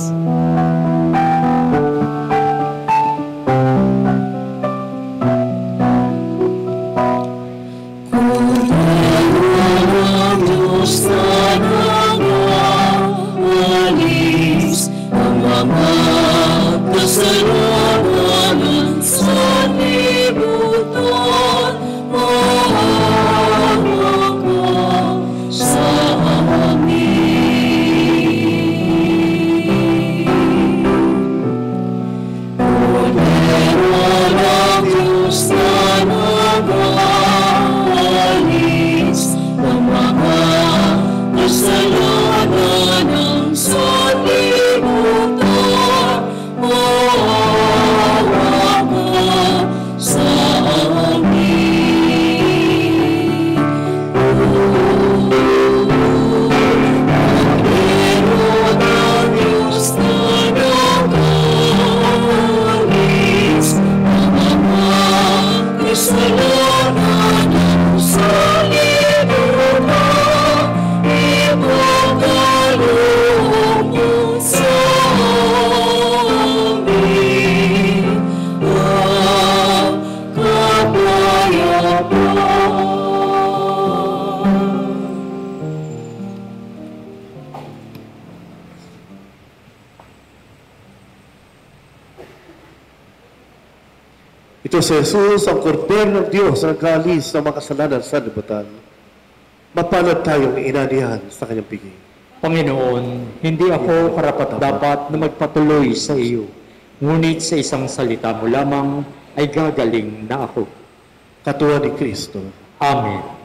Ito si Jesus, ang Kordero ng Diyos, ang nag-aalis ng mga kasalanan sa libutan. Mapalad tayong inanihan sa kanyang piging. Panginoon, hindi ako karapat-dapat na magpatuloy sa iyo, ngunit sa isang salita mo lamang ay gagaling na ako. Katulad ni Kristo. Amen.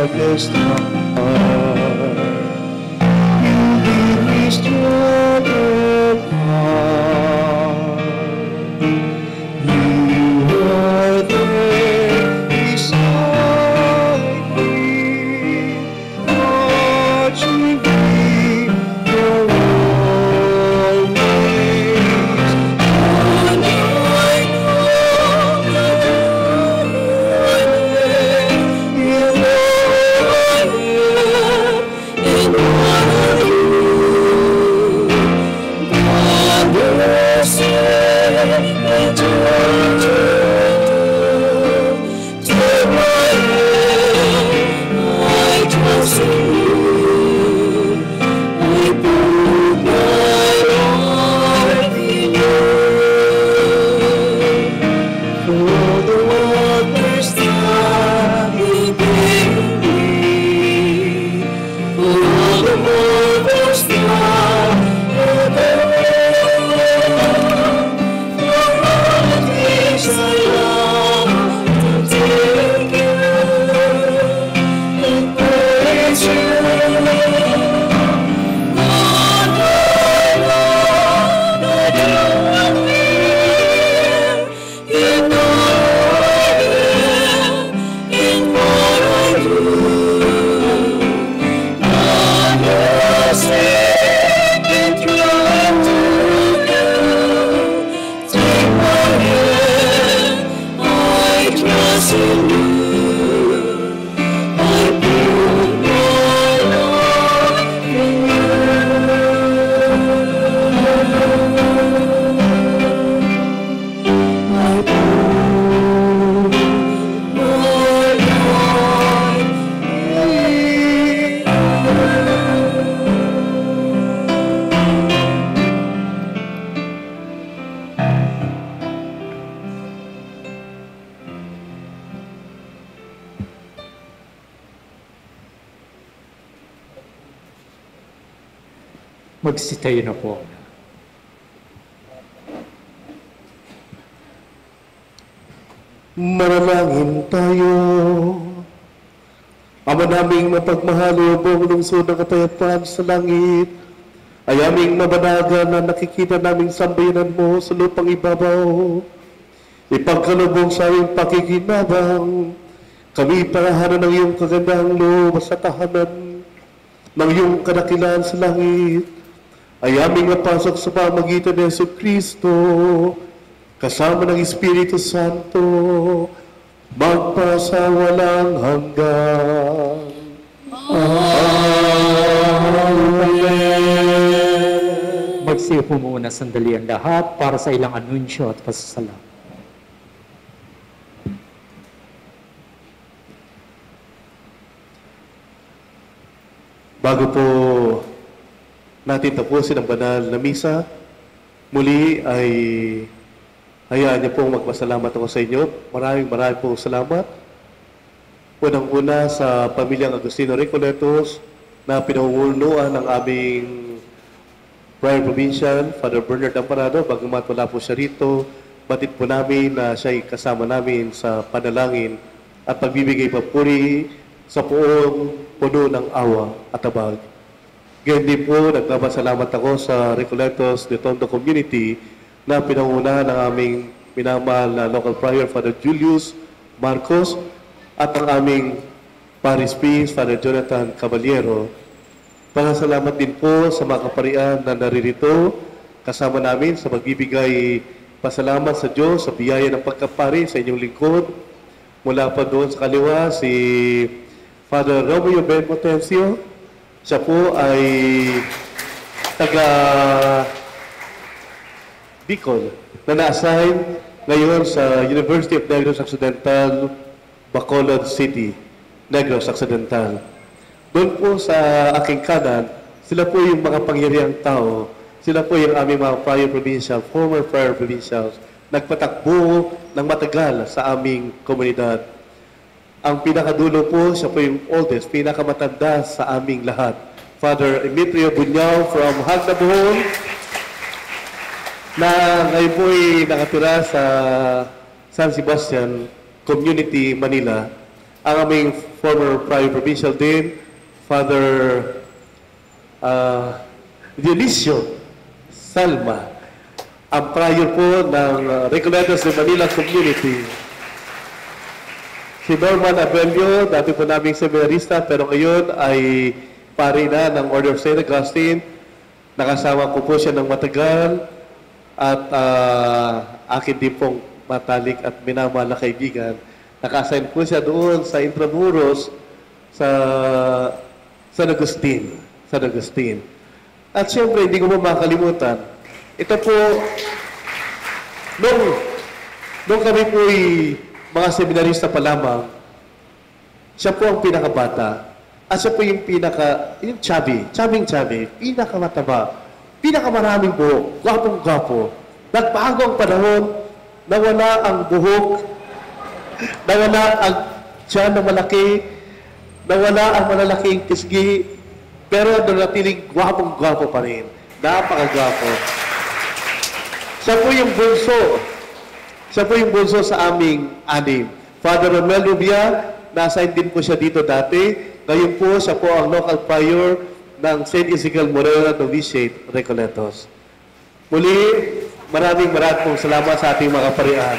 darkest hour. You give me strength of heart. You are there beside me, watching me for always. And I know that you are in one of you. God will save me to take my hand. I trust in you. I put my life in you. For the wonders that you gave me, for all the wonders that you gave me, for all the things I love to take you and praise you. Lord, that you are here, you know in what I do. God will save me through to you. Take my hand, I trust in you. I put my life in you. I put my life Magsitayo na po. Manalangin tayo. Ama naming mapagmahal, o buong lungsod ng katayapaan sa langit, ay aming mabanagan na nakikita naming sambayanan mo sa lupang ibabaw. Ipagkalubong sa aming pakikinabang, kami parahanan ng iyong kagandahang loob sa tahanan ng iyong kadakilaan sa langit, ay aming napasok sa pamagitan ni Jesucristo, kasama ng Espiritu Santo, magpasawalang hanggan. Amen. Magsiyo po muna sandali ang lahat para sa ilang anunsyo at pasasalamat. Bago po natin tapusin ang banal na misa, muli ay hayaan niyo pong magpasalamat ako sa inyo. Maraming pong salamat. Unang-una sa pamilyang Agustino Recoletos na pinangungunuan ng aming Prior Provincial, Father Bernard Amparado. Bagamat wala po siya rito, batid po namin na siya'y kasama namin sa panalangin at pagbibigay papuri sa buong puno ng awa at abag. Ganyan din po, nagpapasalamat ako sa Recoletos de Tondo Community na pinangunahan ng aming minamahal na local prior, Father Julius Marcos, at ang aming Paris Priest, Father Jonathan Caballero. Pasalamat din po sa mga kaparian na naririto kasama namin sa magbibigay pasalamat sa Diyos sa biyaya ng pagkapari sa inyong lingkod. Mula pa doon sa kaliwa, si Father Romeo Ben Potencio. Siya po ay taga Bicol na na-assign ngayon sa University of Negros Occidental, Bacolod City, Negros Occidental. Doon po sa aking kanan, sila po yung mga pangyarihang tao. Sila po yung aming mga prior provincial, former prior provincials, nagpatakbo ng matagal sa aming komunidad. Ang pinakadulo po, siya po yung oldest, pinakamatanda sa aming lahat. Father Emitrio Bunyao from Hagnabuhon, na ngayon po ay nakatira sa San Sebastian Community, Manila. Ang aming former Prior Provincial Dean, Father Dionisio Salma, ang prior po ng Recoletos de Manila Community. Si Norman Abelio, dati po naming seminarista, pero ngayon ay pari na ng Order of St. Augustine. Nakasama ko po siya ng matagal at akin din pong matalik at minamahal na kaibigan. Naka-assign po siya doon sa Intramuros sa San Agustin. At siyempre, hindi ko po makalimutan. Ito po, nung kami po mga seminarista pa lamang, siya po ang pinakabata. At siya po yung chubby, pinakamataba, pinakamaraming buhok, gwapong-gwapo. Nagbago ang panahon, nawala ang buhok, nawala ang tiyan na malaki, nawala ang malalaking tisgi, pero nanatiling gwapong-gwapo pa rin. Napakagwapo. Siya po yung bunso. Siya po yung bunso sa aming anim. Father Romel Rubia, na-assign din po siya dito dati. Ngayon po, siya po ang local prior ng St. Ezekiel Morera Novitiate, Recoletos. Muli, maraming pong salamat sa ating mga kaparian.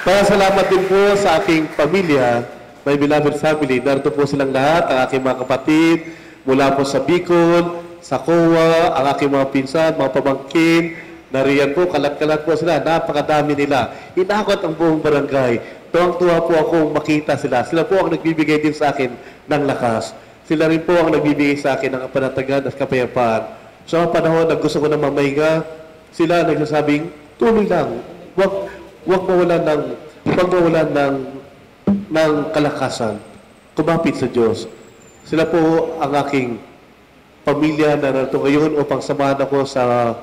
Salamat din po sa aking pamilya, my beloved family. Narito po silang lahat, ang aking mga kapatid, mula po sa Bicol, sa COA, ang aking mga pinsan, mga pamangkin, nariyan po, kalat-kalat po sila, napakadami nila. Inakot ang buong barangay. Tuwang-tuwa po akong makita sila. Sila po ang nagbibigay din sa akin ng lakas. Sila rin po ang nagbibigay sa akin ng kapanatagan at kapayapaan. Sa mga panahon na gusto ko na mamahinga, sila nagsasabing, tuloy lang. Huwag mawalan ng kalakasan. Kumapit sa Diyos. Sila po ang aking pamilya na narito ngayon upang samahan ako sa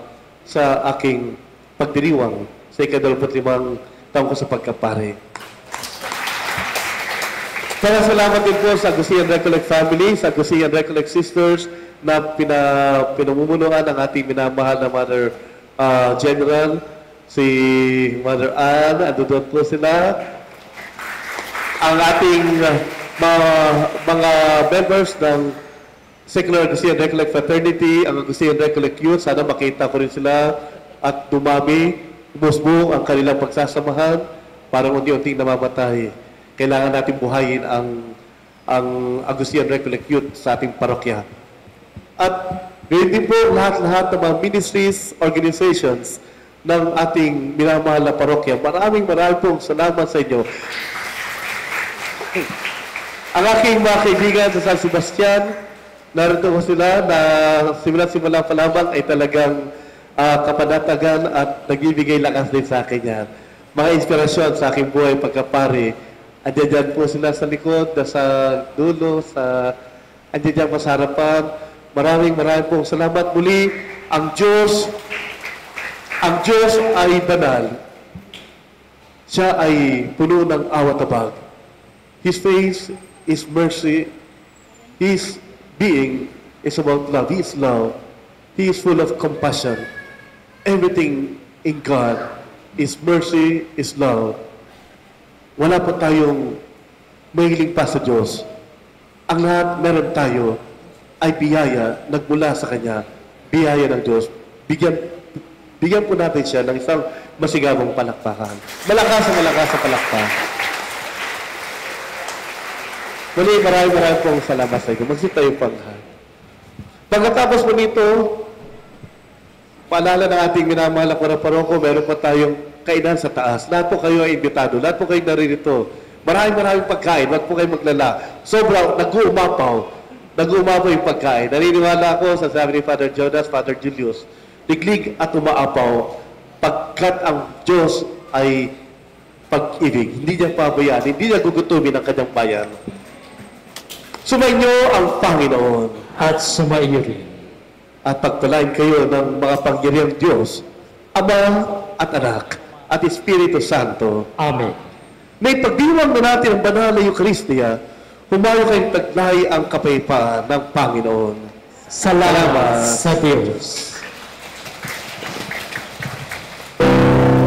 aking pagdiriwang sa ika-25 taon ko sa pagkapare. Salamat din po sa Agustian Recollect family, sa Agustian Recollect sisters na pinamumunuan ng ating minamahal na Mother General, si Mother Anne, doon po sila. Ang ating mga members ng Secular Agustian Recollect Fraternity, ang Agustian Recollect Youth, sana makita ko rin sila at dumami, umusbong ang kanilang pagsasamahan para unti-unting namamatay. Kailangan natin buhayin ang Agustian Recollect Youth sa ating parokya. At ngayon din po lahat-lahat ng mga ministries, organizations ng ating minamahal na parokya. Maraming pong salamat sa inyo. Ang aking mga kaibigan sa San Sebastian, narito ko sila na simula pa lamang ay talagang kapanatagan at nagbibigay lakas din sa akin yan. Mga inspirasyon sa aking buhay pagkapare. Andiyan po sila sa likod, sa dulo, andiyan po sa harapan. Maraming pong salamat muli. Ang Diyos ay banal. Siya ay puno ng awa tabag. His face is mercy. His being is about love. He is love. He is full of compassion. Everything in God is mercy, is love. Wala po tayong mahiling pa sa Diyos. Ang lahat meron tayo ay biyaya nagmula sa Kanya. Biyaya ng Diyos. Bigyan po natin siya ng isang masigabong palakpakan. Malakas sa palakpak. Muli, maraming pong salamat sa inyo. Magsit tayo pang lahat. Pagkatapos po nito, paalala ng ating minamahal na paroko, meron pa tayong kainan sa taas. Lahat po kayo ay imbitado. Lahat po kayo naririto. Maraming pagkain. Huwag po kayo maglala. Sobrang nag-uumapaw yung pagkain. Naniniwala ako sa sabi ni Father Jonas, Father Julius, liglig at umaapaw pagkat ang Diyos ay pag-ibig. Hindi niya pabayaan. Hindi niya gugutumin ang kanyang bayan. Sumainyo ang Panginoon. At sumaiyo rin. At pagpalain kayo ng mga pangyariang Diyos, Ama at Anak, at Espiritu Santo. Amen. May pagdiwang na natin ang banal na Eucharistia, humayo kayong taglay ang kapayapaan ng Panginoon. Salamat sa Diyos.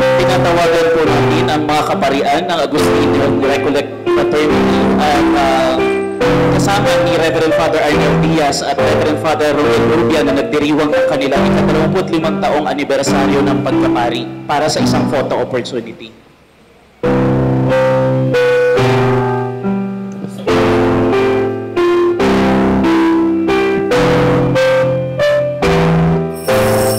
Tinatawagan po natin ang mga kaparian ng Agustinian Recollect Fraternity at kasama ni Reverend Father Arnel Diaz at Reverend Father Rodel Rubia na nagdiriwang ang kanilang ika-25 taong anibersaryo ng pagkapari para sa isang photo opportunity.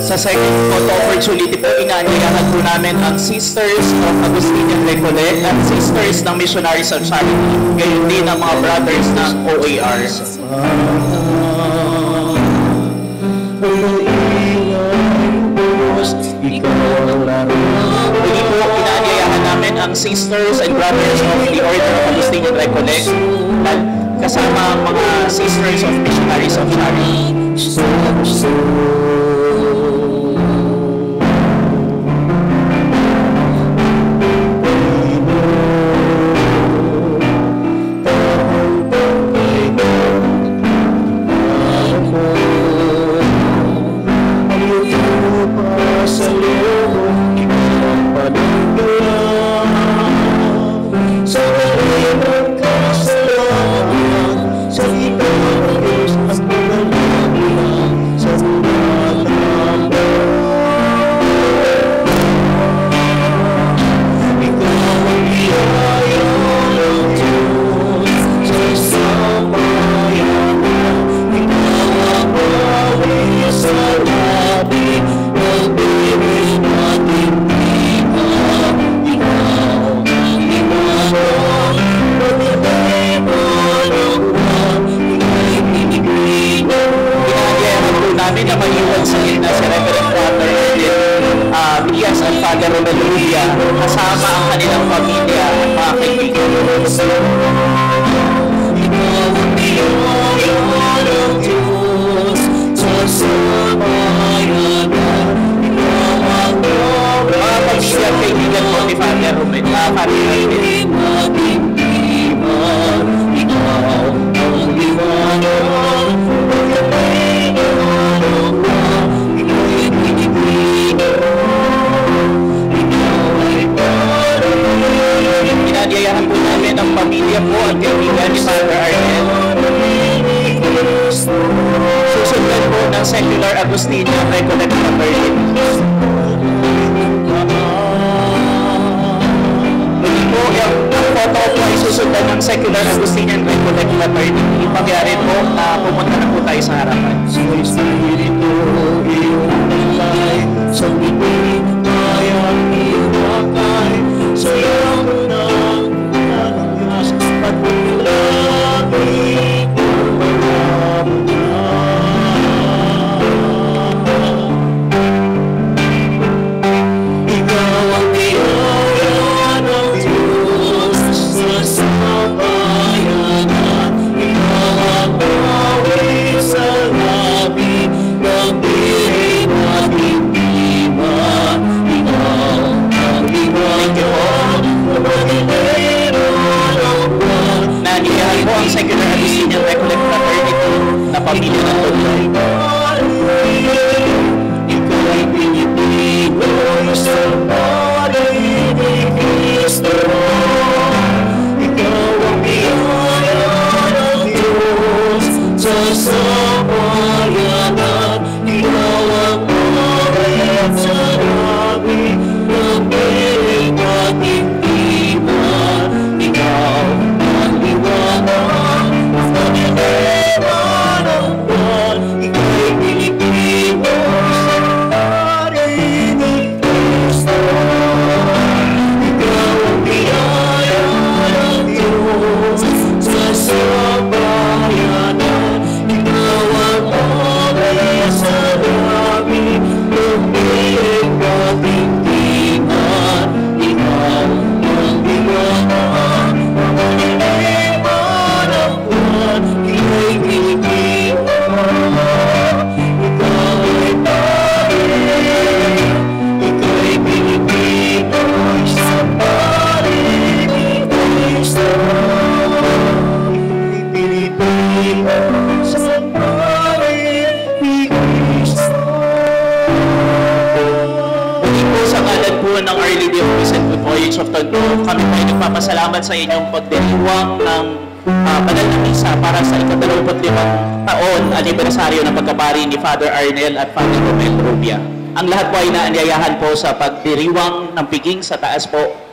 Sa second photo opportunity po, inaanyayahan po namin ang Sisters of Agustinian Recollect at Sisters ng Missionaries of Charity, gayon din ang mga brothers ng OAR. Muli po, inaanyayahan namin ang Sisters and Brothers of the Order of Agustinian Recollect at kasama ang mga Sisters of Missionaries of Charity. Kasama ang kanilang pamilya at mga kaibigan. Mga pamilya at kaibigan po ni Father Romel, Father Romel. Inadyayahan po namin ang pamilya po at kaibigan ni Father Arnel. Susundan po ng Secular Agustinian Recollect Fraternity. Muli po, ang photo po ay susundan ng Secular Agustinian Recollect Fraternity. Pagyari po na pumunta na po tayo sa harapan. Sa Espiritu, iyong nalay, sa bibig ay ang iwakay, sa iyong nang nalagas at ulabig ang ikaw ang biyaya ng Diyos sa sambayanan, ikaw ang bawi sa labi ng dilim at dibdiban, ikaw ang liwanag na magigero ng buwan. Naniyahan po ang Secular Agustinian Recollect Fraternity na pamilya ng Tuloy. Ikaw ay pinipino sa pari ni Cristo. Ikaw ang biyaya ng Diyos sa sambayanan. Ikaw ang mawit sa labi ng dilim at dibdiban. Ikaw ang liwanag ng pagdiriwang ng buwan. Ikaw ay Pilipino sa pari ni Cristo. Ikaw ang biyaya ng Diyos sa sambayanan. Ikaw ang mawit sa labi ng dilim at dibdiban. Ikaw ang liwanag ng pagdiriwang ng buwan. Ikaw ay Pilipino. Ikaw ay pari. Ikaw ay Pilipino sa pari ni Cristo. Ikaw ay Pilipino sa pari ni Cristo. Muli po sa ngalan po ng Our Lady of Peace and Good Voyage of Tondo, kami po ay nagpapasalamat sa inyong pagdiriwang ng banal na misa para sa ika-25 taon anibersaryo ng pagkabari ni Father Arnel at Father Romel Rubia. Ang lahat po ay naanyayahan po sa pagdiriwang ng piging sa taas po